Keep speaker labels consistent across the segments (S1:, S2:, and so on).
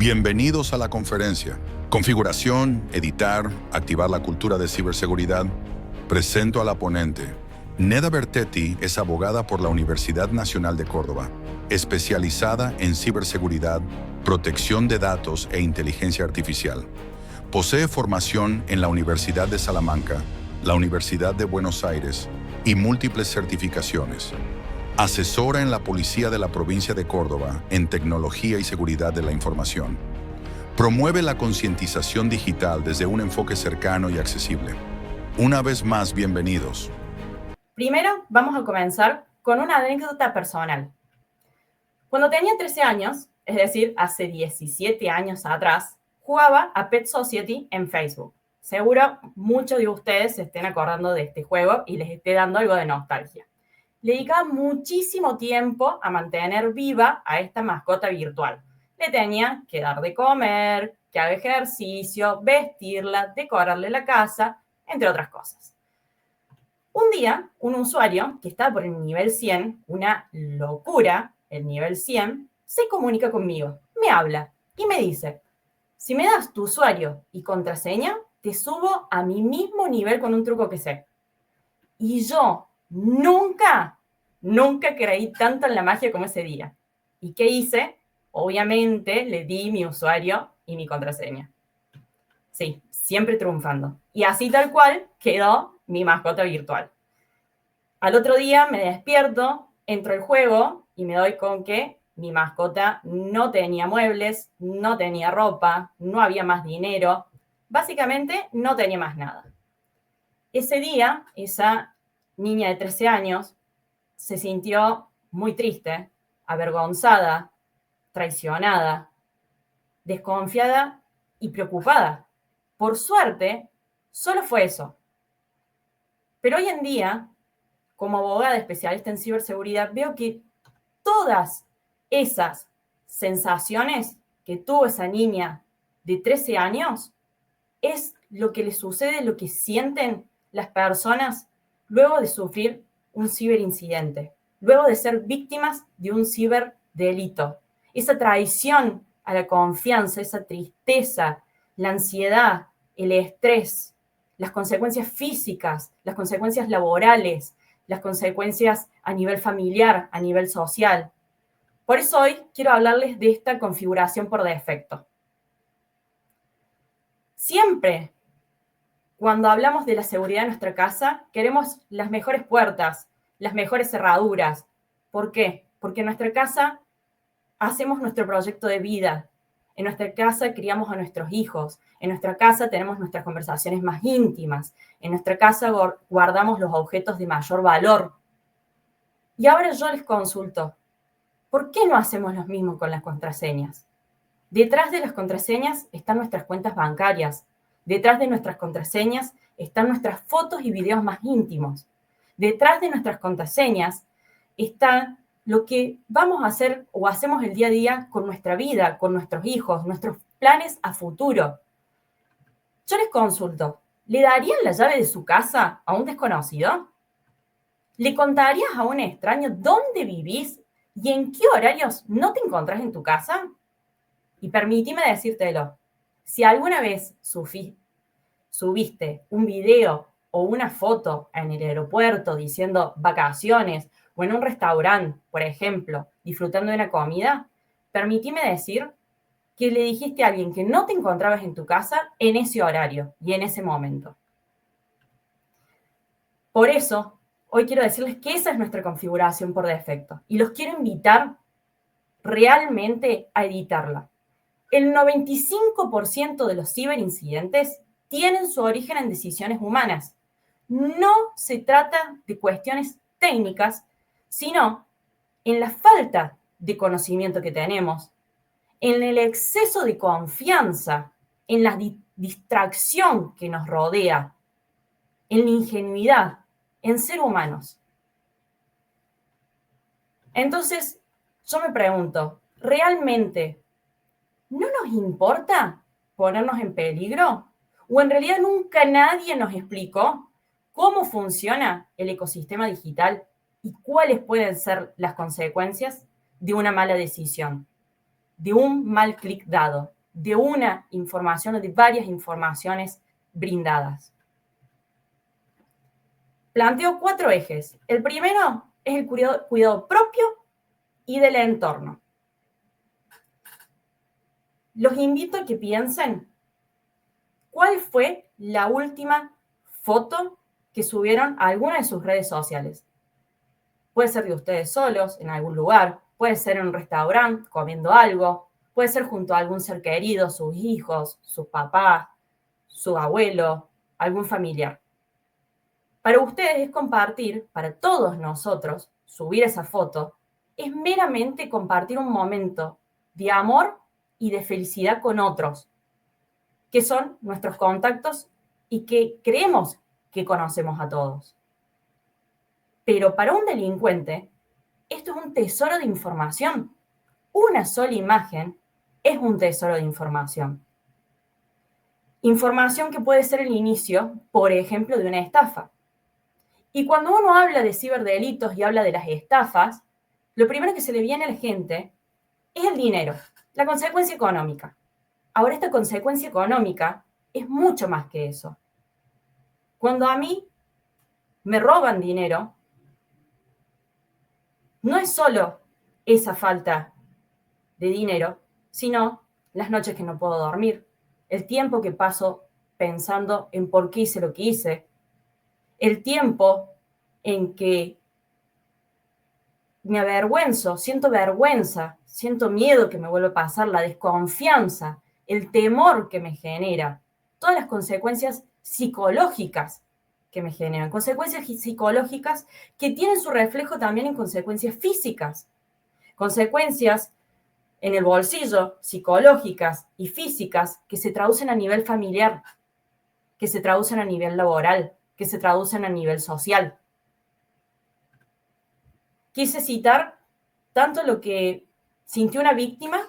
S1: Bienvenidos a la conferencia. Configuración, editar, activar la cultura de ciberseguridad. Presento a la ponente. Neda Bertetti es abogada por la Universidad Nacional de Córdoba, especializada en ciberseguridad, protección de datos e inteligencia artificial. Posee formación en la Universidad de Salamanca, la Universidad de Buenos Aires y múltiples certificaciones. Asesora en la Policía de la Provincia de Córdoba en tecnología y seguridad de la información. Promueve la concientización digital desde un enfoque cercano y accesible. Una vez más, bienvenidos.
S2: Primero, vamos a comenzar con una anécdota personal. Cuando tenía 13 años, es decir, hace 17 años atrás, jugaba a Pet Society en Facebook. Seguro muchos de ustedes se estén acordando de este juego y les esté dando algo de nostalgia. Le dedicaba muchísimo tiempo a mantener viva a esta mascota virtual. Le tenía que dar de comer, que haga ejercicio, vestirla, decorarle la casa, entre otras cosas. Un día, un usuario que estaba por el nivel 100, una locura, el nivel 100, se comunica conmigo, me habla y me dice, si me das tu usuario y contraseña, te subo a mi mismo nivel con un truco que sé. Y yo nunca creí tanto en la magia como ese día. ¿Y qué hice? Obviamente le di mi usuario y mi contraseña. Sí, siempre triunfando. Y así tal cual quedó mi mascota virtual. Al otro día me despierto, entro al juego y me doy con que mi mascota no tenía muebles, no tenía ropa, no había más dinero. Básicamente no tenía más nada. Ese día, esa niña de 13 años se sintió muy triste, avergonzada, traicionada, desconfiada y preocupada. Por suerte, solo fue eso. Pero hoy en día, como abogada especialista en ciberseguridad, veo que todas esas sensaciones que tuvo esa niña de 13 años es lo que le sucede, lo que sienten las personas luego de sufrir un ciberincidente, luego de ser víctimas de un ciberdelito. Esa traición a la confianza, esa tristeza, la ansiedad, el estrés, las consecuencias físicas, las consecuencias laborales, las consecuencias a nivel familiar, a nivel social. Por eso hoy quiero hablarles de esta configuración por defecto. Siempre, cuando hablamos de la seguridad de nuestra casa, queremos las mejores puertas, las mejores cerraduras. ¿Por qué? Porque en nuestra casa hacemos nuestro proyecto de vida. En nuestra casa criamos a nuestros hijos. En nuestra casa tenemos nuestras conversaciones más íntimas. En nuestra casa guardamos los objetos de mayor valor. Y ahora yo les consulto, ¿por qué no hacemos lo mismo con las contraseñas? Detrás de las contraseñas están nuestras cuentas bancarias. Detrás de nuestras contraseñas están nuestras fotos y videos más íntimos. Detrás de nuestras contraseñas está lo que vamos a hacer o hacemos el día a día con nuestra vida, con nuestros hijos, nuestros planes a futuro. Yo les consulto, ¿le darían la llave de su casa a un desconocido? ¿Le contarías a un extraño dónde vivís y en qué horarios no te encontrás en tu casa? Y permíteme decírtelo, si alguna vez subiste un video o una foto en el aeropuerto diciendo vacaciones o en un restaurante, por ejemplo, disfrutando de una comida, permíteme decir que le dijiste a alguien que no te encontrabas en tu casa en ese horario y en ese momento. Por eso, hoy quiero decirles que esa es nuestra configuración por defecto y los quiero invitar realmente a editarla. El 95% de los ciberincidentes tienen su origen en decisiones humanas. No se trata de cuestiones técnicas, sino en la falta de conocimiento que tenemos, en el exceso de confianza, en la distracción que nos rodea, en la ingenuidad, en ser humanos. Entonces, yo me pregunto, ¿realmente no nos importa ponernos en peligro? ¿O en realidad nunca nadie nos explicó cómo funciona el ecosistema digital y cuáles pueden ser las consecuencias de una mala decisión? de un mal clic dado, de una información o de varias informaciones brindadas. Planteo 4 ejes. El primero es el cuidado propio y del entorno. Los invito a que piensen cuál fue la última foto que subieron a alguna de sus redes sociales. Puede ser de ustedes solos, en algún lugar, puede ser en un restaurante, comiendo algo, puede ser junto a algún ser querido, sus hijos, sus papás, su abuelo, algún familiar. Para ustedes es compartir, para todos nosotros, subir esa foto, es meramente compartir un momento de amor y de felicidad con otros, que son nuestros contactos y que creemos que conocemos a todos. Pero para un delincuente, esto es un tesoro de información. Una sola imagen es un tesoro de información. Información que puede ser el inicio, por ejemplo, de una estafa. Y cuando uno habla de ciberdelitos y habla de las estafas, lo primero que se le viene a la gente es el dinero, la consecuencia económica. Ahora, esta consecuencia económica es mucho más que eso. Cuando a mí me roban dinero, no es solo esa falta de dinero, sino las noches que no puedo dormir, el tiempo que paso pensando en por qué hice lo que hice, el tiempo en que me avergüenzo, siento vergüenza, siento miedo que me vuelva a pasar, la desconfianza, el temor que me genera, todas las consecuencias psicológicas que me generan, consecuencias psicológicas que tienen su reflejo también en consecuencias físicas, consecuencias en el bolsillo, psicológicas y físicas, que se traducen a nivel familiar, que se traducen a nivel laboral, que se traducen a nivel social. Quise citar tanto lo que sintió una víctima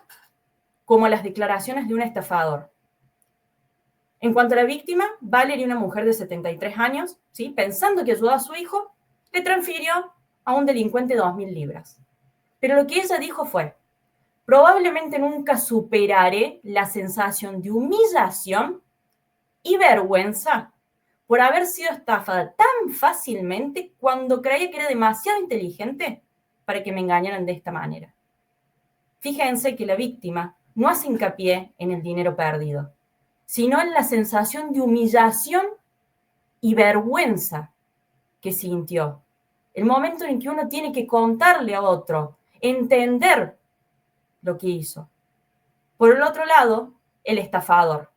S2: como las declaraciones de un estafador. En cuanto a la víctima, Valerie, una mujer de 73 años, ¿sí?, pensando que ayudaba a su hijo, le transfirió a un delincuente 2.000 libras. Pero lo que ella dijo fue: probablemente nunca superaré la sensación de humillación y vergüenza por haber sido estafada tan fácilmente cuando creía que era demasiado inteligente para que me engañaran de esta manera. Fíjense que la víctima no hace hincapié en el dinero perdido, sino en la sensación de humillación y vergüenza que sintió. El momento en que uno tiene que contarle a otro, entender lo que hizo. Por el otro lado, el estafador.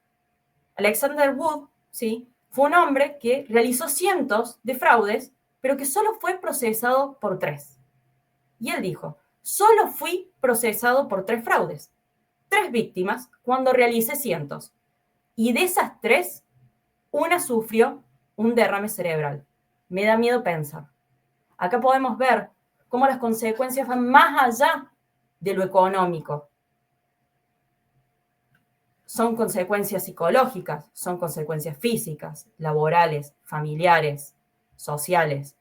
S2: Alexander Wood, ¿sí?, fue un hombre que realizó cientos de fraudes, pero que solo fue procesado por 3. Y él dijo: solo fui procesado por 3 fraudes, 3 víctimas, cuando realicé cientos. Y de esas 3, una sufrió un derrame cerebral. Me da miedo pensar. Acá podemos ver cómo las consecuencias van más allá de lo económico. Son consecuencias psicológicas, son consecuencias físicas, laborales, familiares, sociales.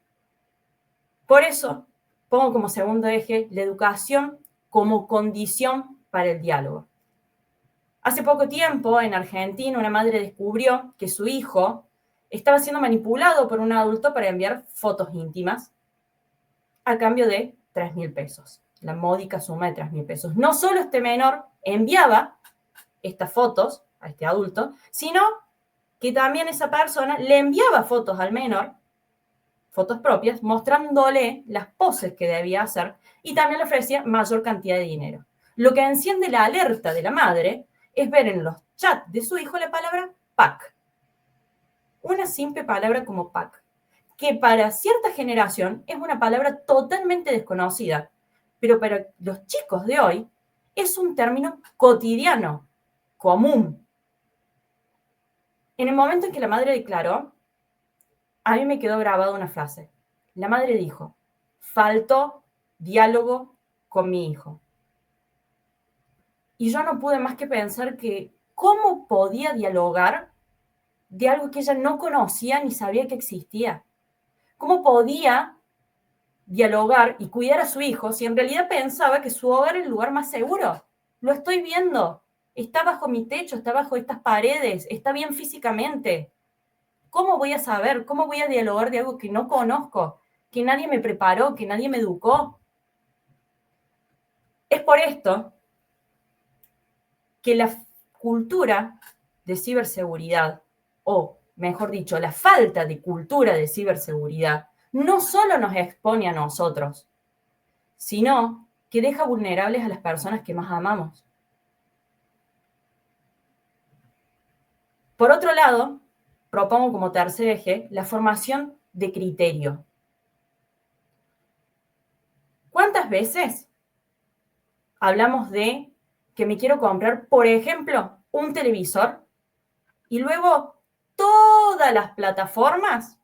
S2: Por eso, pongo como segundo eje la educación como condición para el diálogo. Hace poco tiempo, en Argentina, una madre descubrió que su hijo estaba siendo manipulado por un adulto para enviar fotos íntimas a cambio de 3.000 pesos, la módica suma de 3.000 pesos. No solo este menor enviaba estas fotos a este adulto, sino que también esa persona le enviaba fotos al menor, fotos propias, mostrándole las poses que debía hacer, y también le ofrecía mayor cantidad de dinero. Lo que enciende la alerta de la madre es ver en los chats de su hijo la palabra pack. Una simple palabra como pack, que para cierta generación es una palabra totalmente desconocida, pero para los chicos de hoy es un término cotidiano, común. En el momento en que la madre declaró, a mí me quedó grabada una frase. La madre dijo: faltó diálogo con mi hijo. Y yo no pude más que pensar que cómo podía dialogar de algo que ella no conocía ni sabía que existía. ¿Cómo podía dialogar y cuidar a su hijo si en realidad pensaba que su hogar era el lugar más seguro? lo estoy viendo. Está bajo mi techo, está bajo estas paredes, está bien físicamente. ¿Cómo voy a saber? ¿Cómo voy a dialogar de algo que no conozco? Que nadie me preparó, que nadie me educó. Es por esto que la cultura de ciberseguridad, o mejor dicho, la falta de cultura de ciberseguridad, no solo nos expone a nosotros, sino que deja vulnerables a las personas que más amamos. Por otro lado, propongo como tercer eje la formación de criterio. ¿Cuántas veces hablamos de que me quiero comprar, por ejemplo, un televisor y luego todas las plataformas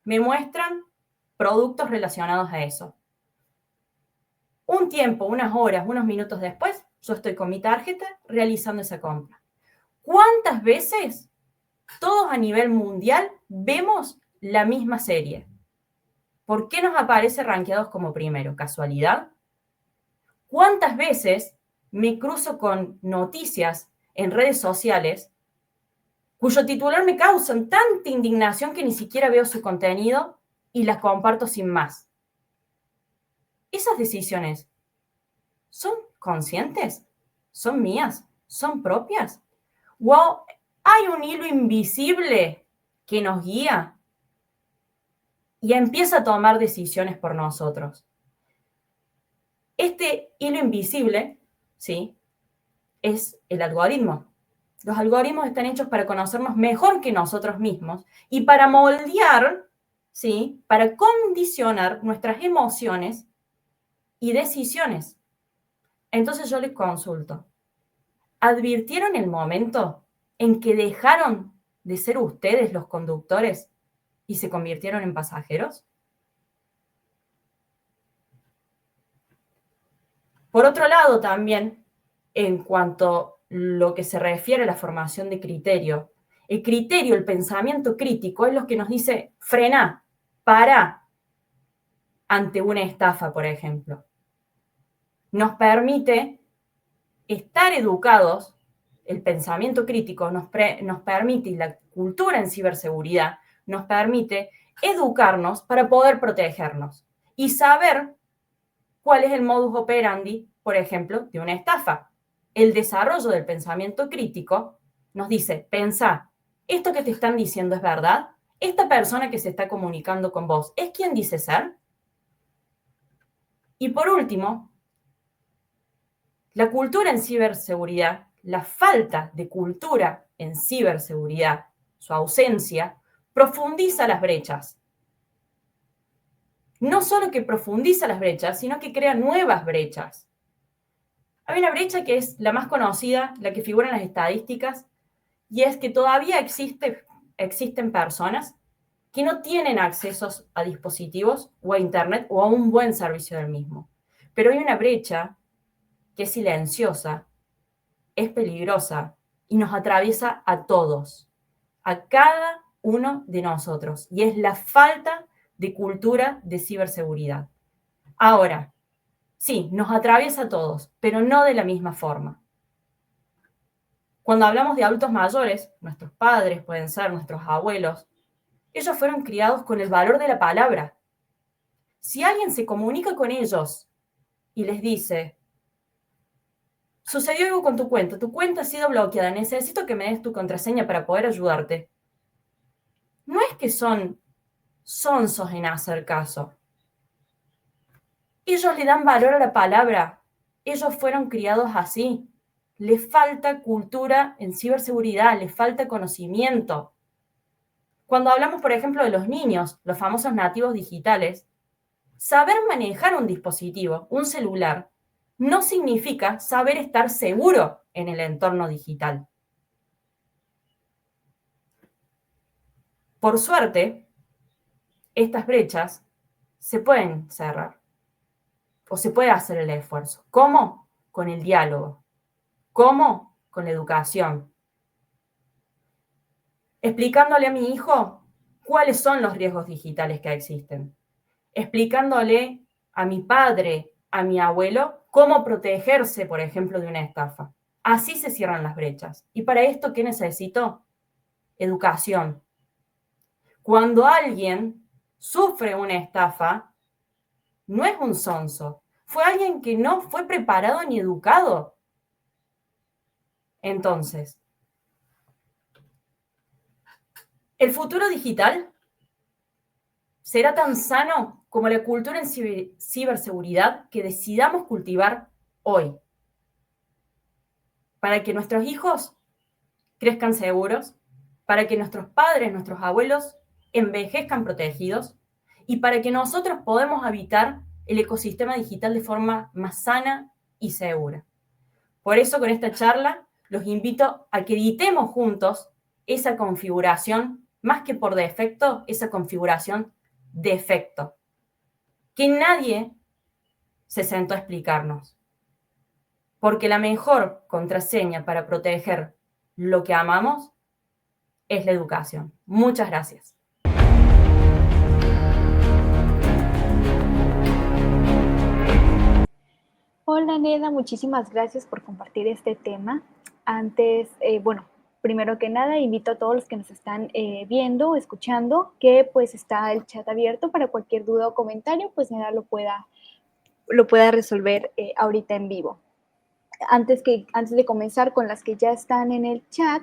S2: me muestran productos relacionados a eso? Un tiempo, unas horas, unos minutos después, yo estoy con mi tarjeta realizando esa compra. ¿Cuántas veces todos a nivel mundial vemos la misma serie? ¿Por qué nos aparece rankeados como primero? ¿Casualidad? ¿Cuántas veces me cruzo con noticias en redes sociales cuyo titular me causan tanta indignación que ni siquiera veo su contenido y las comparto sin más? ¿Esas decisiones son conscientes? ¿Son mías? ¿Son propias? ¿O hay un hilo invisible que nos guía y empieza a tomar decisiones por nosotros? Este hilo invisible, ¿sí?, es el algoritmo. Los algoritmos están hechos para conocernos mejor que nosotros mismos y para moldear, ¿sí?, para condicionar nuestras emociones y decisiones. Entonces yo les consulto, ¿advirtieron el momento en que dejaron de ser ustedes los conductores y se convirtieron en pasajeros? Por otro lado, también, en cuanto a lo que se refiere a la formación de criterio, el criterio, el pensamiento crítico es lo que nos dice frena, para ante una estafa, por ejemplo. Nos permite estar educados, el pensamiento crítico nos permite, y la cultura en ciberseguridad nos permite educarnos para poder protegernos y saber cuál es el modus operandi, por ejemplo, de una estafa. El desarrollo del pensamiento crítico nos dice, pensá, ¿esto que te están diciendo es verdad? ¿Esta persona que se está comunicando con vos es quien dice ser? Y por último, la cultura en ciberseguridad, la falta de cultura en ciberseguridad, su ausencia, profundiza las brechas. No solo que profundiza las brechas, sino que crea nuevas brechas. Hay una brecha que es la más conocida, la que figura en las estadísticas, y es que todavía existen personas que no tienen accesos a dispositivos o a Internet o a un buen servicio del mismo. Pero hay una brecha que es silenciosa, es peligrosa y nos atraviesa a todos, a cada uno de nosotros, y es la falta de cultura de ciberseguridad. Ahora, sí, nos atraviesa a todos, pero no de la misma forma. Cuando hablamos de adultos mayores, nuestros padres pueden ser nuestros abuelos, ellos fueron criados con el valor de la palabra. Si alguien se comunica con ellos y les dice, sucedió algo con tu cuenta ha sido bloqueada, necesito que me des tu contraseña para poder ayudarte, no es que son sonsos en hacer caso. Ellos le dan valor a la palabra. Ellos fueron criados así. Les falta cultura en ciberseguridad, les falta conocimiento. Cuando hablamos, por ejemplo, de los niños, los famosos nativos digitales, saber manejar un dispositivo, un celular, no significa saber estar seguro en el entorno digital. Por suerte, estas brechas se pueden cerrar o se puede hacer el esfuerzo. ¿Cómo? Con el diálogo. ¿Cómo? Con la educación. Explicándole a mi hijo cuáles son los riesgos digitales que existen. Explicándole a mi padre, a mi abuelo, cómo protegerse, por ejemplo, de una estafa. Así se cierran las brechas. Y para esto, ¿qué necesito? Educación. Cuando alguien sufre una estafa, no es un sonso, fue alguien que no fue preparado ni educado. Entonces, el futuro digital será tan sano como la cultura en ciberseguridad que decidamos cultivar hoy, para que nuestros hijos crezcan seguros, para que nuestros padres, nuestros abuelos envejezcan protegidos y para que nosotros podamos habitar el ecosistema digital de forma más sana y segura. Por eso, con esta charla, los invito a que editemos juntos esa configuración, más que por defecto, esa configuración de efecto, que nadie se sentó a explicarnos. Porque la mejor contraseña para proteger lo que amamos es la educación. Muchas gracias.
S3: Hola Neda, muchísimas gracias por compartir este tema. Antes, primero que nada, invito a todos los que nos están viendo o escuchando que pues está el chat abierto para cualquier duda o comentario, pues Neda lo pueda resolver ahorita en vivo. Antes de comenzar con las que ya están en el chat,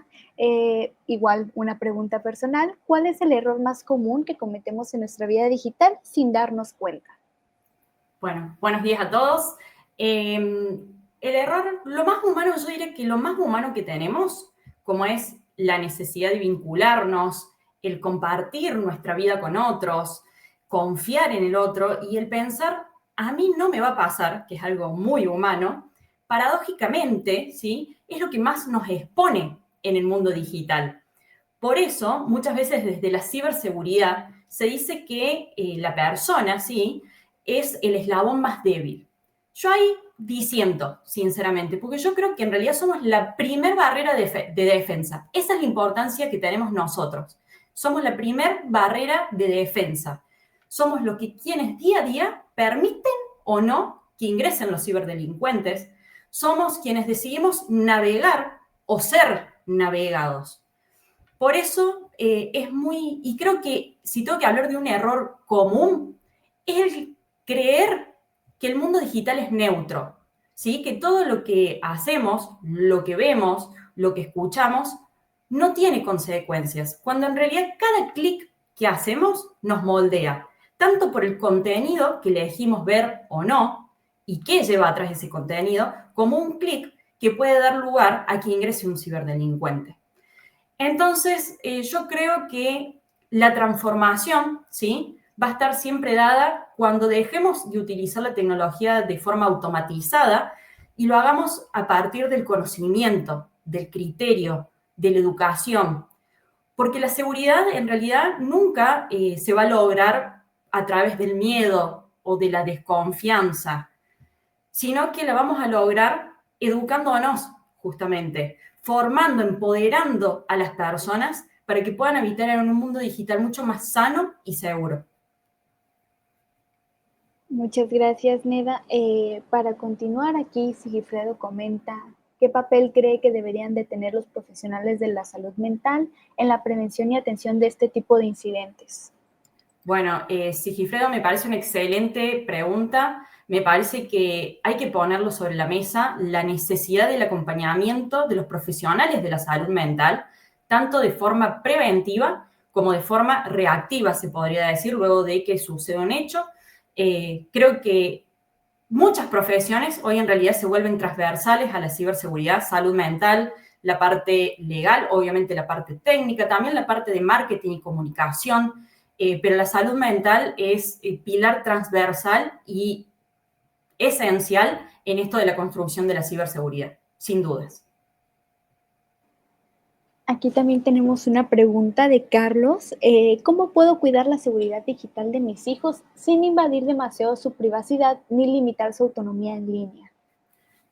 S3: igual una pregunta personal, ¿cuál es el error más común que cometemos en nuestra vida digital sin darnos cuenta?
S2: Bueno, buenos días a todos. El error, lo más humano, yo diría que lo más humano que tenemos, como es la necesidad de vincularnos, el compartir nuestra vida con otros, confiar en el otro y el pensar, a mí no me va a pasar, que es algo muy humano, paradójicamente, ¿sí? Es lo que más nos expone en el mundo digital. Por eso, muchas veces desde la ciberseguridad se dice que la persona, ¿sí?, es el eslabón más débil. Yo ahí disiento, sinceramente, porque yo creo que en realidad somos la primer barrera de defensa. Esa es la importancia que tenemos nosotros. Somos la primer barrera de defensa. Somos los que quienes día a día permiten o no que ingresen los ciberdelincuentes. Somos quienes decidimos navegar o ser navegados. Por eso y creo que si tengo que hablar de un error común, es el creer que el mundo digital es neutro, ¿sí? Que todo lo que hacemos, lo que vemos, lo que escuchamos, no tiene consecuencias, cuando en realidad cada clic que hacemos nos moldea, tanto por el contenido que elegimos ver o no, y qué lleva atrás ese contenido, como un clic que puede dar lugar a que ingrese un ciberdelincuente. Entonces, yo creo que la transformación, ¿sí?, va a estar siempre dada cuando dejemos de utilizar la tecnología de forma automatizada y lo hagamos a partir del conocimiento, del criterio, de la educación. Porque la seguridad en realidad nunca se va a lograr a través del miedo o de la desconfianza, sino que la vamos a lograr educándonos, justamente, formando, empoderando a las personas para que puedan habitar en un mundo digital mucho más sano y seguro.
S3: Muchas gracias, Neda. Para continuar aquí, Sigifredo comenta, ¿qué papel cree que deberían de tener los profesionales de la salud mental en la prevención y atención de este tipo de incidentes?
S2: Bueno, Sigifredo, me parece una excelente pregunta. Me parece que hay que ponerlo sobre la mesa, la necesidad del acompañamiento de los profesionales de la salud mental, tanto de forma preventiva como de forma reactiva, se podría decir, luego de que suceda un hecho. Creo que muchas profesiones hoy en realidad se vuelven transversales a la ciberseguridad, salud mental, la parte legal, obviamente la parte técnica, también la parte de marketing y comunicación, pero la salud mental es pilar transversal y esencial en esto de la construcción de la ciberseguridad, sin dudas.
S3: Aquí también tenemos una pregunta de Carlos. ¿Cómo puedo cuidar la seguridad digital de mis hijos sin invadir demasiado su privacidad ni limitar su autonomía en línea?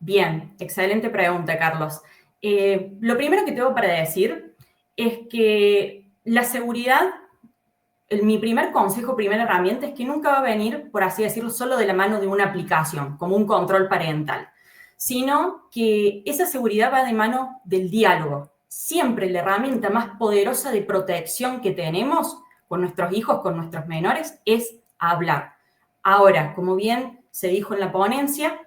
S2: Bien, excelente pregunta, Carlos. Lo primero que tengo para decir es que la seguridad mi primer consejo, primera herramienta es que nunca va a venir, por así decirlo, solo de la mano de una aplicación, como un control parental, sino que esa seguridad va de mano del diálogo. Siempre la herramienta más poderosa de protección que tenemos con nuestros hijos, con nuestros menores, es hablar. Ahora, como bien se dijo en la ponencia,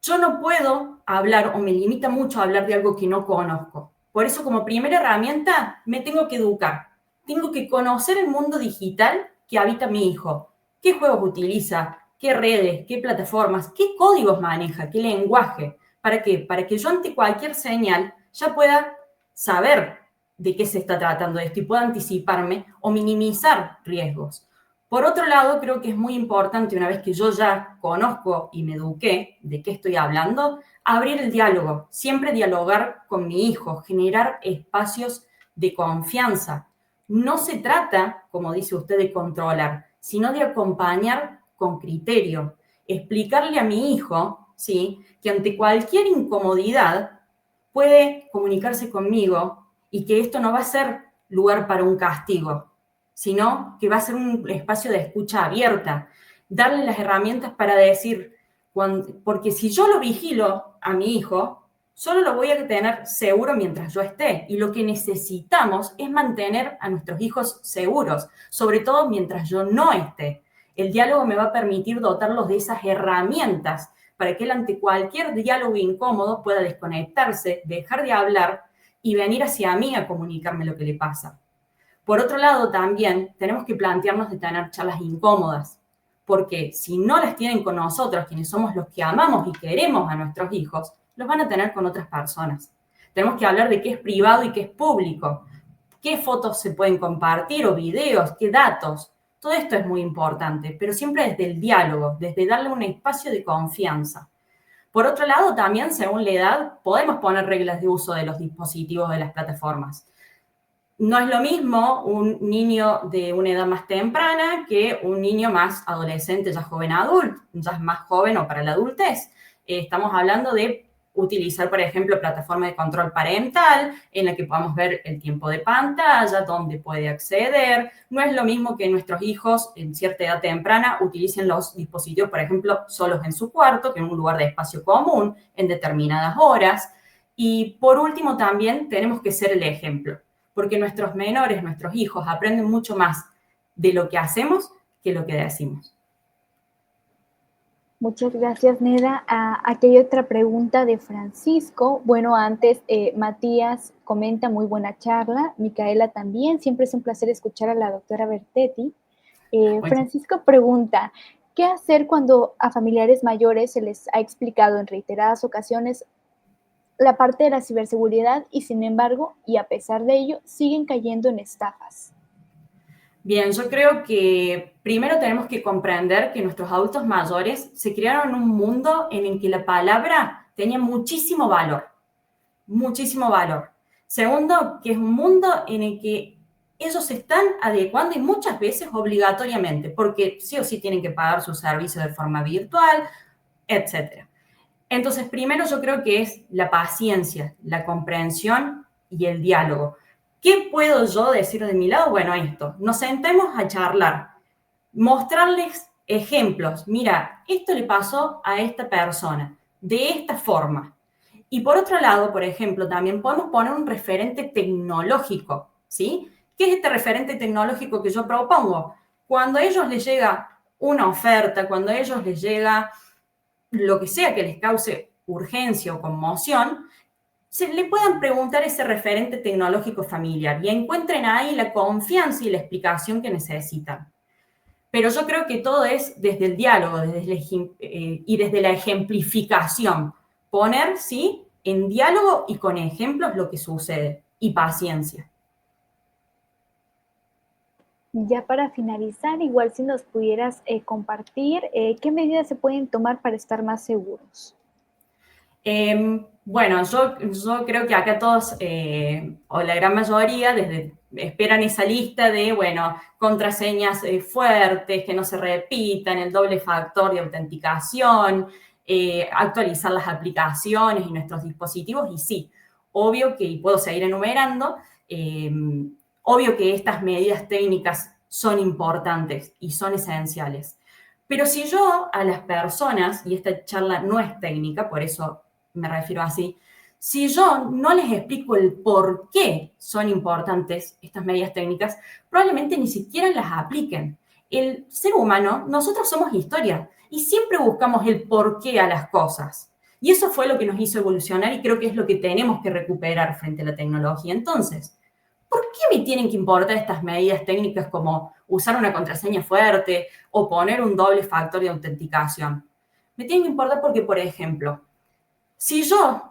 S2: yo no puedo hablar o me limita mucho a hablar de algo que no conozco. Por eso, como primera herramienta, me tengo que educar. Tengo que conocer el mundo digital que habita mi hijo. ¿Qué juegos utiliza? ¿Qué redes? ¿Qué plataformas? ¿Qué códigos maneja? ¿Qué lenguaje? ¿Para qué? Para que yo ante cualquier señal ya pueda saber de qué se está tratando esto y pueda anticiparme o minimizar riesgos. Por otro lado, creo que es muy importante, una vez que yo ya conozco y me eduqué de qué estoy hablando, abrir el diálogo, siempre dialogar con mi hijo, generar espacios de confianza. No se trata, como dice usted, de controlar, sino de acompañar con criterio, explicarle a mi hijo, ¿sí?, que ante cualquier incomodidad puede comunicarse conmigo y que esto no va a ser lugar para un castigo, sino que va a ser un espacio de escucha abierta, darle las herramientas para decir, porque si yo lo vigilo a mi hijo, solo lo voy a tener seguro mientras yo esté, y lo que necesitamos es mantener a nuestros hijos seguros, sobre todo mientras yo no esté. El diálogo me va a permitir dotarlos de esas herramientas para que él ante cualquier diálogo incómodo pueda desconectarse, dejar de hablar y venir hacia mí a comunicarme lo que le pasa. Por otro lado, también tenemos que plantearnos de tener charlas incómodas, porque si no las tienen con nosotros, quienes somos los que amamos y queremos a nuestros hijos, los van a tener con otras personas. Tenemos que hablar de qué es privado y qué es público, qué fotos se pueden compartir o videos, qué datos. Todo esto es muy importante, pero siempre desde el diálogo, desde darle un espacio de confianza. Por otro lado, también, según la edad, podemos poner reglas de uso de los dispositivos de las plataformas. No es lo mismo un niño de una edad más temprana que un niño más adolescente, ya joven adulto, ya es más joven o para la adultez. Estamos hablando de utilizar, por ejemplo, plataformas de control parental en la que podamos ver el tiempo de pantalla, dónde puede acceder. No es lo mismo que nuestros hijos en cierta edad temprana utilicen los dispositivos, por ejemplo, solos en su cuarto, que en un lugar de espacio común, en determinadas horas. Y por último, también tenemos que ser el ejemplo, porque nuestros menores, nuestros hijos, aprenden mucho más de lo que hacemos que lo que decimos.
S3: Muchas gracias, Neda. Aquí hay otra pregunta de Francisco. Bueno, antes Matías comenta muy buena charla, Micaela también, siempre es un placer escuchar a la doctora Bertetti. Francisco pregunta, ¿qué hacer cuando a familiares mayores se les ha explicado en reiteradas ocasiones la parte de la ciberseguridad y sin embargo, y a pesar de ello, siguen cayendo en estafas?
S2: Bien, yo creo que primero tenemos que comprender que nuestros adultos mayores se criaron en un mundo en el que la palabra tenía muchísimo valor, muchísimo valor. Segundo, que es un mundo en el que ellos se están adecuando y muchas veces obligatoriamente, porque sí o sí tienen que pagar su servicio de forma virtual, etc. Entonces, primero yo creo que es la paciencia, la comprensión y el diálogo. ¿Qué puedo yo decir de mi lado? Bueno, esto, nos sentemos a charlar, mostrarles ejemplos. Mira, esto le pasó a esta persona, de esta forma. Y por otro lado, por ejemplo, también podemos poner un referente tecnológico, ¿sí? ¿Qué es este referente tecnológico que yo propongo? Cuando a ellos les llega una oferta, cuando a ellos les llega lo que sea que les cause urgencia o conmoción, se le puedan preguntar ese referente tecnológico familiar y encuentren ahí la confianza y la explicación que necesitan. Pero yo creo que todo es desde el diálogo y desde la ejemplificación. Poner, sí, en diálogo y con ejemplos lo que sucede. Y paciencia.
S3: Ya para finalizar, igual si nos pudieras compartir, ¿qué medidas se pueden tomar para estar más seguros?
S2: Bueno, yo creo que acá todos, o la gran mayoría, esperan esa lista de, bueno, contraseñas fuertes, que no se repitan, el doble factor de autenticación, actualizar las aplicaciones y nuestros dispositivos, y sí, obvio que, y puedo seguir enumerando, obvio que estas medidas técnicas son importantes y son esenciales. Pero si yo a las personas, y esta charla no es técnica, por eso me refiero así, si yo no les explico el por qué son importantes estas medidas técnicas, probablemente ni siquiera las apliquen. El ser humano, nosotros somos historia y siempre buscamos el por qué a las cosas. Y eso fue lo que nos hizo evolucionar y creo que es lo que tenemos que recuperar frente a la tecnología. Entonces, ¿por qué me tienen que importar estas medidas técnicas como usar una contraseña fuerte o poner un doble factor de autenticación? Me tienen que importar porque, por ejemplo, si yo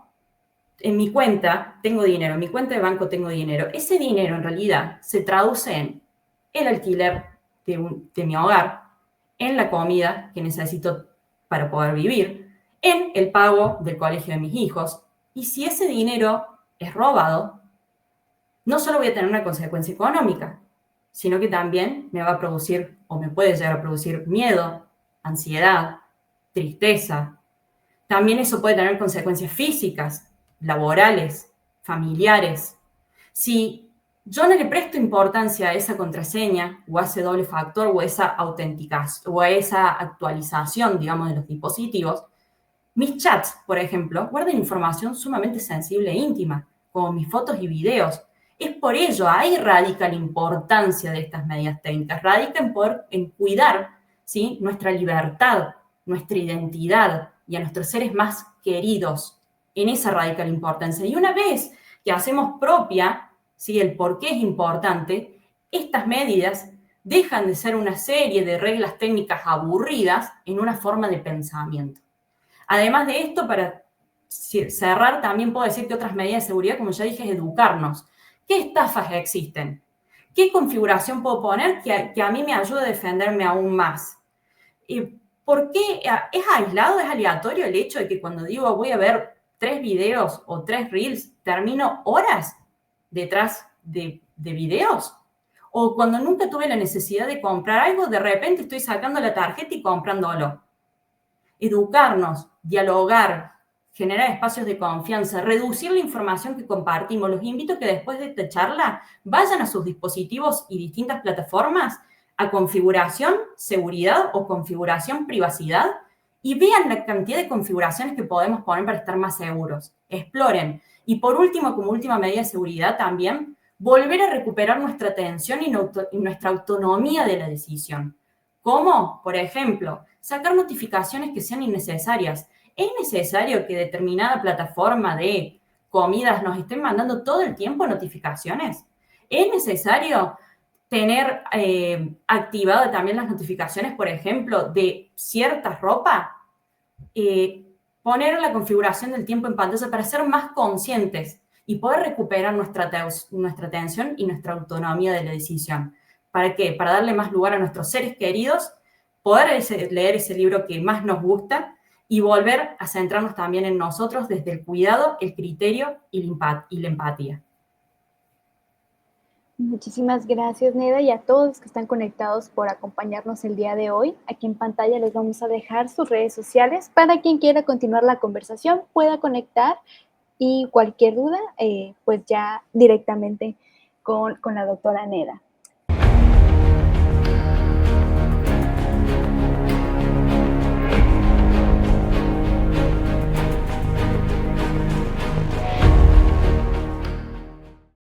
S2: en mi cuenta tengo dinero, en mi cuenta de banco tengo dinero, ese dinero en realidad se traduce en el alquiler de mi hogar, en la comida que necesito para poder vivir, en el pago del colegio de mis hijos. Y si ese dinero es robado, no solo voy a tener una consecuencia económica, sino que también me va a producir o me puede llegar a producir miedo, ansiedad, tristeza. También eso puede tener consecuencias físicas, laborales, familiares. Si yo no le presto importancia a esa contraseña o a ese doble factor o a esa autenticación o a esa actualización, digamos, de los dispositivos, mis chats, por ejemplo, guardan información sumamente sensible e íntima, como mis fotos y videos. Es por ello, ahí radica la importancia de estas medidas técnicas, radica en cuidar, ¿sí?, nuestra libertad, nuestra identidad y a nuestros seres más queridos. En esa radica la importancia. Y una vez que hacemos propia, ¿sí?, el por qué es importante, estas medidas dejan de ser una serie de reglas técnicas aburridas en una forma de pensamiento. Además de esto, para cerrar, también puedo decir que otras medidas de seguridad, como ya dije, es educarnos. ¿Qué estafas existen? ¿Qué configuración puedo poner que a mí me ayude a defenderme aún más? ¿Por qué es aislado, es aleatorio el hecho de que cuando digo voy a ver 3 videos o 3 reels, termino horas detrás de videos? O cuando nunca tuve la necesidad de comprar algo, de repente estoy sacando la tarjeta y comprándolo. Educarnos, dialogar, generar espacios de confianza, reducir la información que compartimos. Los invito a que después de esta charla vayan a sus dispositivos y distintas plataformas a configuración, seguridad o configuración, privacidad y vean la cantidad de configuraciones que podemos poner para estar más seguros. Exploren. Y por último, como última medida de seguridad también, volver a recuperar nuestra atención y nuestra autonomía de la decisión. ¿Cómo? Por ejemplo, sacar notificaciones que sean innecesarias. ¿Es necesario que determinada plataforma de comidas nos estén mandando todo el tiempo notificaciones? ¿Es necesario tener activadas también las notificaciones, por ejemplo, de cierta ropa? Poner la configuración del tiempo en pantalla para ser más conscientes y poder recuperar nuestra atención y nuestra autonomía de la decisión. ¿Para qué? Para darle más lugar a nuestros seres queridos, poder leer ese libro que más nos gusta y volver a centrarnos también en nosotros desde el cuidado, el criterio y la empatía.
S3: Muchísimas gracias, Neda, y a todos los que están conectados por acompañarnos el día de hoy. Aquí en pantalla les vamos a dejar sus redes sociales para quien quiera continuar la conversación, pueda conectar y cualquier duda, pues ya directamente con la doctora Neda.